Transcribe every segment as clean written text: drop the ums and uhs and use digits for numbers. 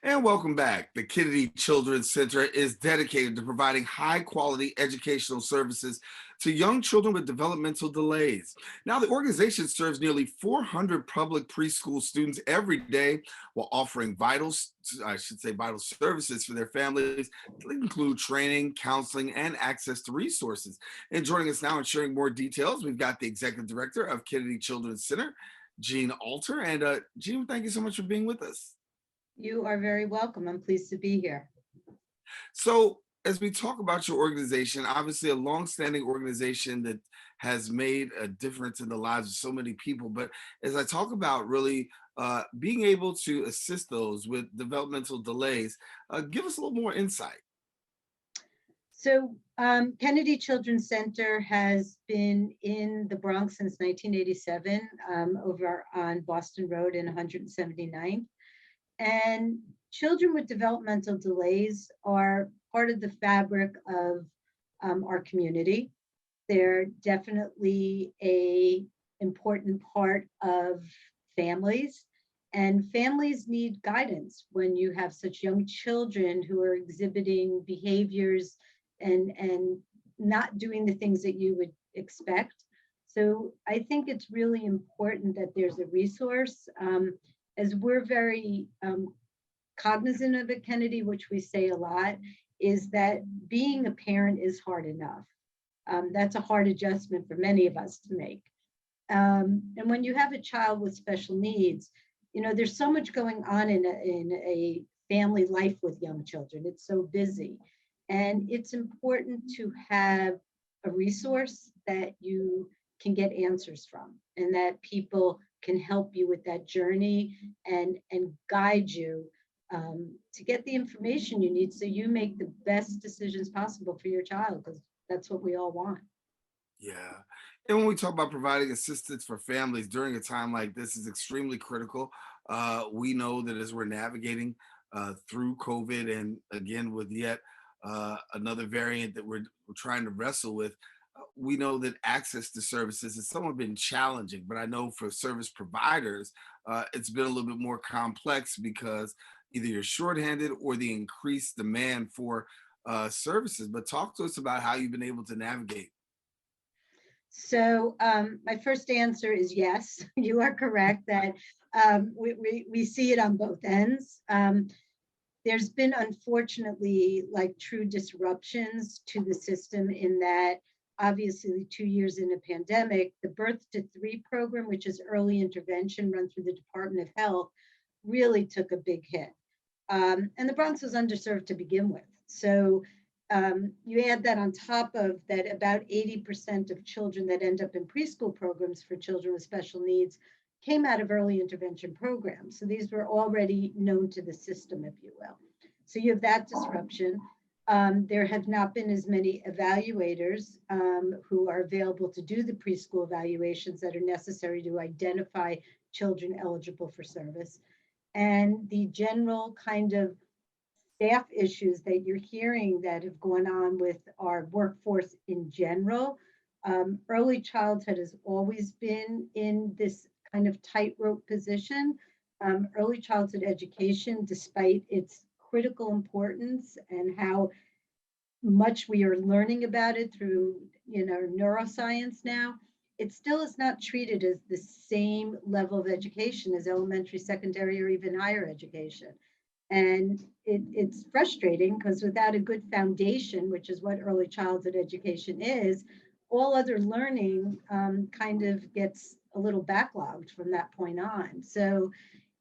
And welcome back. The Kennedy Children's Center is dedicated to providing high quality educational services to young children with developmental delays. Now, the organization serves nearly 400 public preschool students every day while offering vital services for their families that include training, counseling, and access to resources. And joining us now and sharing more details, we've got the executive director of Kennedy Children's Center, Jeanne Alter. And Jeanne, thank you so much for being with us. You are very welcome. I'm pleased to be here. So, as we talk about your organization, obviously a longstanding organization that has made a difference in the lives of so many people. But as I talk about really being able to assist those with developmental delays, give us a little more insight. Kennedy Children's Center has been in the Bronx since 1987, over on Boston Road in 179th. And children with developmental delays are part of the fabric of our community. They're definitely a important part of families, and families need guidance when you have such young children who are exhibiting behaviors and not doing the things that you would expect. So I think it's really important that there's a resource. As we're very cognizant of at Kennedy, which we say a lot, is that being a parent is hard enough. That's a hard adjustment for many of us to make. And when you have a child with special needs, there's so much going on in a family life with young children. It's so busy. And it's important to have a resource that you can get answers from, and that people can help you with that journey and guide you to get the information you need so you make the best decisions possible for your child, because that's what we all want. Yeah. And when we talk about providing assistance for families during a time like this is extremely critical. We know that as we're navigating through COVID and again with yet another variant that we're trying to wrestle with, we know that access to services has somewhat been challenging, but I know for service providers, it's been a little bit more complex because either you're shorthanded or the increased demand for services. But talk to us about how you've been able to navigate. My first answer is yes, you are correct that we see it on both ends. There's been, unfortunately, like true disruptions to the system in that obviously 2 years in a pandemic, the Birth to Three program, which is early intervention run through the Department of Health, really took a big hit. And the Bronx was underserved to begin with. So you add that on top of that, about 80% of children that end up in preschool programs for children with special needs came out of early intervention programs. So these were already known to the system, if you will. So you have that disruption. There have not been as many evaluators who are available to do the preschool evaluations that are necessary to identify children eligible for service. And the general kind of staff issues that you're hearing that have gone on with our workforce in general. Early childhood has always been in this kind of tightrope position. Early childhood education, despite its critical importance and how much we are learning about it through neuroscience now, it still is not treated as the same level of education as elementary, secondary, or even higher education. And it's frustrating because without a good foundation, which is what early childhood education is, all other learning kind of gets a little backlogged from that point on. So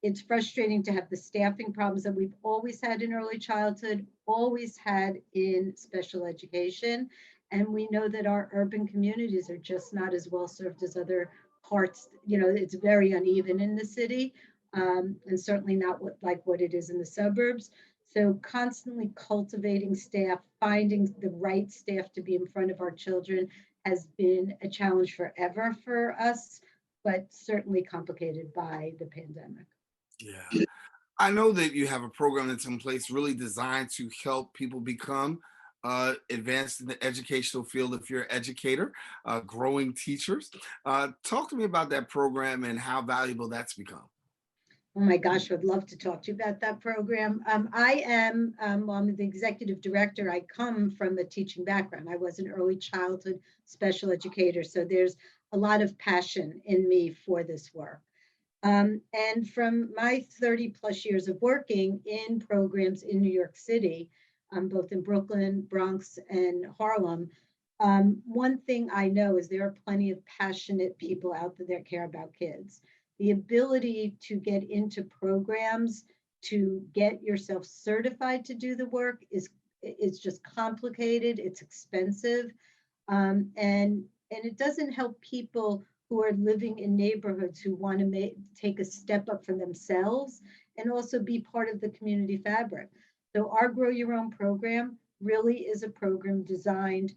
it's frustrating to have the staffing problems that we've always had in early childhood, always had in special education. And we know that our urban communities are just not as well served as other parts. It's very uneven in the city, and certainly not what it is in the suburbs. So constantly cultivating staff, finding the right staff to be in front of our children has been a challenge forever for us, but certainly complicated by the pandemic. Yeah. I know that you have a program that's in place really designed to help people become advanced in the educational field if you're an educator, growing teachers. Talk to me about that program and how valuable that's become. Oh my gosh, I'd love to talk to you about that program. Well, I'm the executive director. I come from a teaching background. I was an early childhood special educator, so there's a lot of passion in me for this work. And from my 30 plus years of working in programs in New York City, both in Brooklyn, Bronx, and Harlem, one thing I know is there are plenty of passionate people out there that care about kids. The ability to get into programs to get yourself certified to do the work is it's just complicated, it's expensive, and it doesn't help people who are living in neighborhoods who want to take a step up for themselves and also be part of the community fabric. So our Grow Your Own program really is a program designed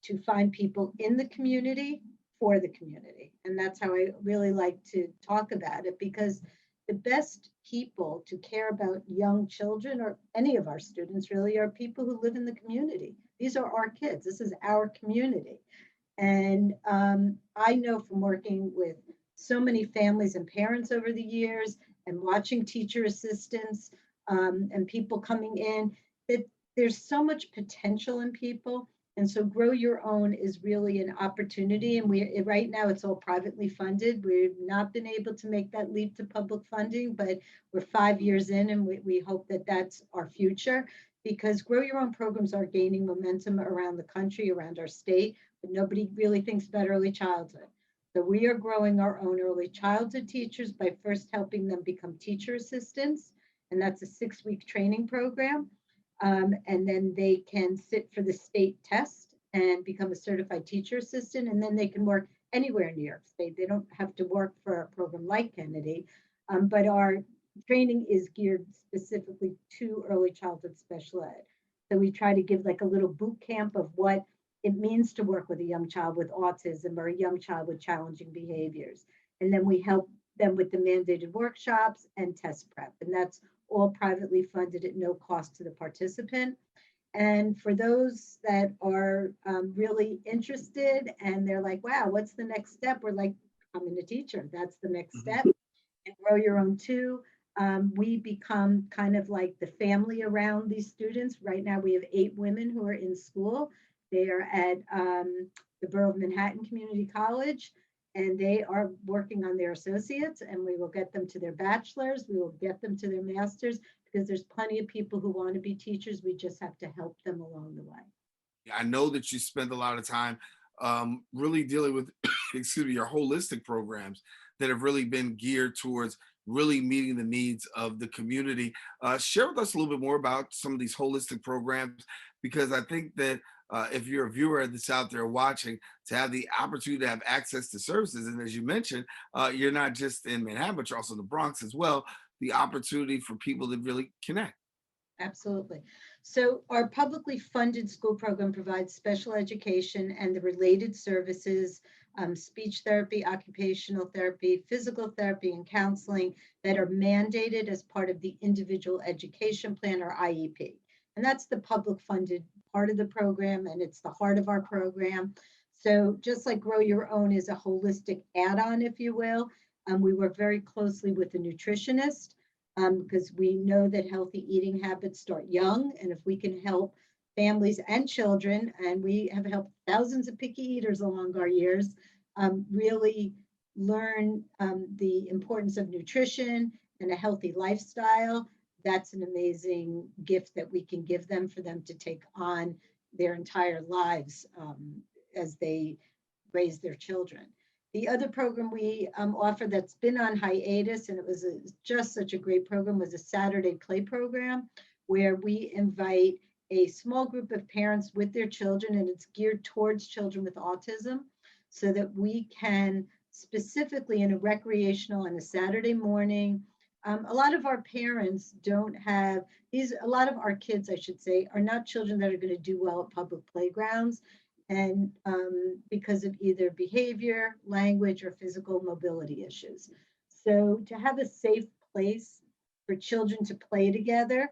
to find people in the community for the community. And that's how I really like to talk about it, because the best people to care about young children or any of our students really are people who live in the community. These are our kids. This is our community. And I know from working with so many families and parents over the years and watching teacher assistants and people coming in that there's so much potential in people. And so Grow Your Own is really an opportunity. And we right now it's all privately funded. We've not been able to make that leap to public funding, but we're 5 years in and we hope that that's our future, because Grow Your Own programs are gaining momentum around the country, around our state, but nobody really thinks about early childhood. So we are growing our own early childhood teachers by first helping them become teacher assistants. And that's a 6 week training program. And then they can sit for the state test and become a certified teacher assistant. And then they can work anywhere in New York State. They don't have to work for a program like Kennedy. But our training is geared specifically to early childhood special ed. So we try to give like a little boot camp of what it means to work with a young child with autism or a young child with challenging behaviors. And then we help them with the mandated workshops and test prep. And that's all privately funded at no cost to the participant. And for those that are really interested and they're like, wow, what's the next step? We're like, becoming a teacher. That's the next Mhm. step. And Grow Your Own too. We become kind of like the family around these students. Right now, we have 8 women who are in school. They are at the Borough of Manhattan Community College, and they are working on their associates, and we will get them to their bachelors. We will get them to their masters, because there's plenty of people who want to be teachers. We just have to help them along the way. I know that you spend a lot of time really dealing with, excuse me, your holistic programs that have really been geared towards really meeting the needs of the community. Share with us a little bit more about some of these holistic programs, because I think that if you're a viewer that's out there watching, to have the opportunity to have access to services, and as you mentioned, you're not just in Manhattan, but you're also in the Bronx as well, the opportunity for people to really connect. Absolutely. So our publicly funded school program provides special education and the related services, speech therapy, occupational therapy, physical therapy, and counseling that are mandated as part of the individual education plan or IEP. And that's the public funded part of the program, and it's the heart of our program. So just like Grow Your Own is a holistic add-on, if you will, we work very closely with the nutritionist, because we know that healthy eating habits start young. And if we can help families and children, and we have helped thousands of picky eaters along our years, really learn the importance of nutrition and a healthy lifestyle, that's an amazing gift that we can give them for them to take on their entire lives as they raise their children. The other program we offer that's been on hiatus, and it was just such a great program, was a Saturday play program where we invite a small group of parents with their children, and it's geared towards children with autism, so that we can specifically in a recreational on a Saturday morning. A lot of our parents don't have these, a lot of our kids, I should say, are not children that are going to do well at public playgrounds, and because of either behavior, language, or physical mobility issues. So to have a safe place for children to play together,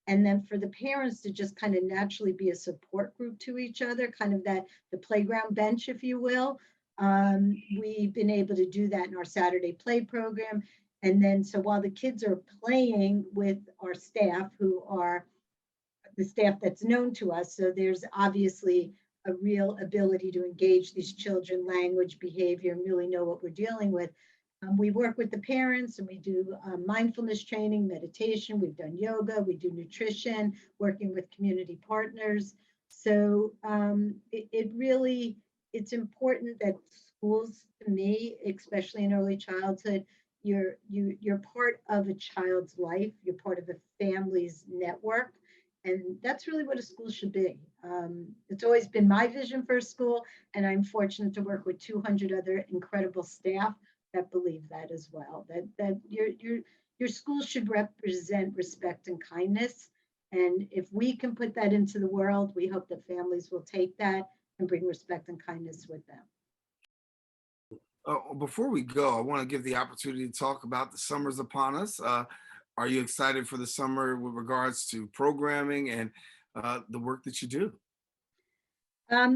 and then for the parents to just kind of naturally be a support group to each other, kind of that the playground bench, if you will. We've been able to do that in our Saturday play program. And then, so while the kids are playing with our staff, who are the staff that's known to us, so there's obviously a real ability to engage these children, language, behavior, and really know what we're dealing with. We work with the parents and we do mindfulness training, meditation. We've done yoga, we do nutrition, working with community partners. So it really, it's important that schools, to me, especially in early childhood, you're part of a child's life. You're part of a family's network, and that's really what a school should be. It's always been my vision for a school, and I'm fortunate to work with 200 other incredible staff that believe that as well. That your school should represent respect and kindness. And if we can put that into the world, we hope that families will take that and bring respect and kindness with them. Before we go, I want to give the opportunity to talk about the summers upon us. Are you excited for the summer with regards to programming and the work that you do?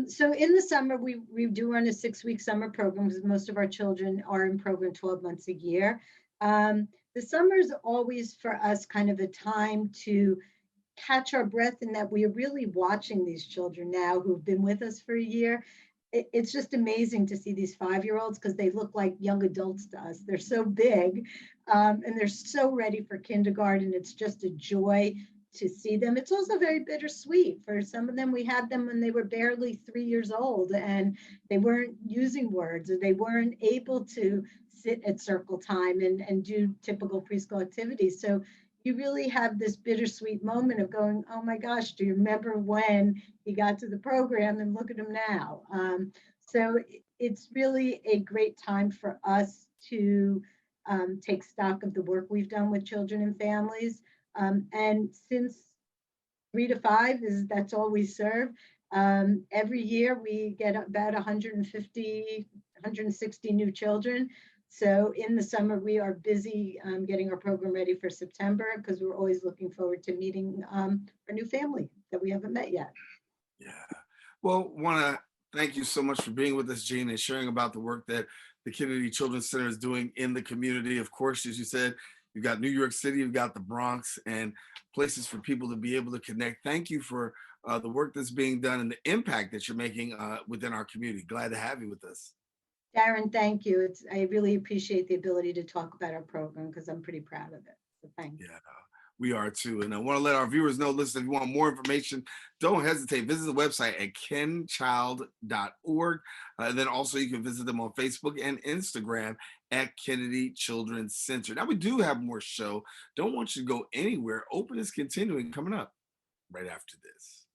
So in the summer, we do run a 6-week summer program because most of our children are in program 12 months a year. The summer is always for us kind of a time to catch our breath, in that we are really watching these children now who've been with us for a year. It's just amazing to see these 5-year-olds because they look like young adults to us. They're so big, and they're so ready for kindergarten. It's just a joy to see them. It's also very bittersweet. For some of them, we had them when they were barely 3 years old and they weren't using words, or they weren't able to sit at circle time and do typical preschool activities. So you really have this bittersweet moment of going, oh my gosh, do you remember when he got to the program, and look at him now? So it's really a great time for us to take stock of the work we've done with children and families. And since 3 to 5 is that's all we serve, every year we get about 150, 160 new children. So in the summer, we are busy getting our program ready for September, because we're always looking forward to meeting our new family that we haven't met yet. Yeah. Well, want to thank you so much for being with us, Jeanne, and sharing about the work that the Kennedy Children's Center is doing in the community. Of course, as you said, you've got New York City, you've got the Bronx, and places for people to be able to connect. Thank you for the work that's being done and the impact that you're making within our community. Glad to have you with us. Darren, thank you. I really appreciate the ability to talk about our program because I'm pretty proud of it. So thanks. Yeah, we are too. And I want to let our viewers know, listen, if you want more information, don't hesitate. Visit the website at kenchild.org. And then also you can visit them on Facebook and Instagram at Kennedy Children's Center. Now we do have more show. Don't want you to go anywhere. Open is continuing coming up right after this.